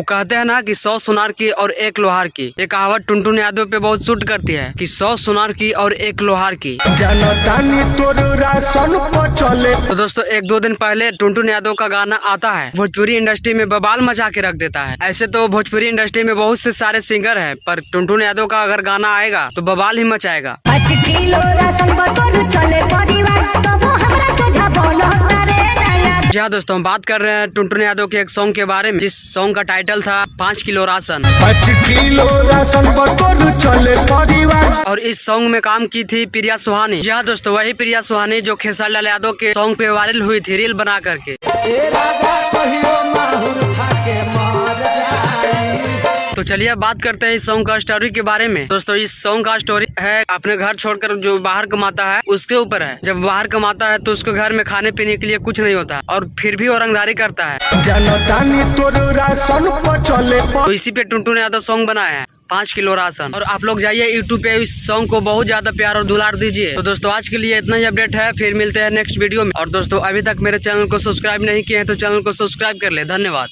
वो कहते हैं ना कि 100 सुनार की और 1 लोहार की। ये कहावत टुनटुन यादव पे बहुत सूट करती है कि 100 सुनार की और 1 लोहार की। तो दोस्तों 1-2 दिन पहले टुनटुन यादव का गाना आता है, भोजपुरी इंडस्ट्री में बवाल मचा के रख देता है। ऐसे तो भोजपुरी इंडस्ट्री में बहुत से सारे सिंगर हैं, पर टुनटुन यादव का अगर गाना आएगा तो बवाल ही मचाएगा। जी हाँ दोस्तों, हम बात कर रहे हैं टुनटुन यादव के एक सॉन्ग के बारे में, जिस सॉन्ग का टाइटल था 5 किलो राशन। 5 किलो राशन चले परिवार। और इस सॉन्ग में काम की थी प्रिया सुहानी। जी हाँ दोस्तों, वही प्रिया सुहानी जो खेसारी लाल यादव के सॉन्ग पे वायरल हुई थी रील बना करके। तो चलिए अब बात करते हैं इस सॉन्ग का स्टोरी के बारे में। दोस्तों इस सॉन्ग का स्टोरी है, अपने घर छोड़कर जो बाहर कमाता है उसके ऊपर है। जब बाहर कमाता है तो उसके घर में खाने पीने के लिए कुछ नहीं होता और फिर भी वो रंगदारी करता है। तो इसी पे टुनटुन यादव सॉन्ग बनाया है 5 किलो राशन। और आप लोग जाइए यूट्यूब पे इस सॉन्ग को बहुत ज्यादा प्यार और दुलार दीजिए। तो दोस्तों आज के लिए इतना ही अपडेट है, फिर मिलते हैं नेक्स्ट वीडियो में। और दोस्तों अभी तक मेरे चैनल को सब्सक्राइब नहीं किए हैं तो चैनल को सब्सक्राइब कर ले। धन्यवाद।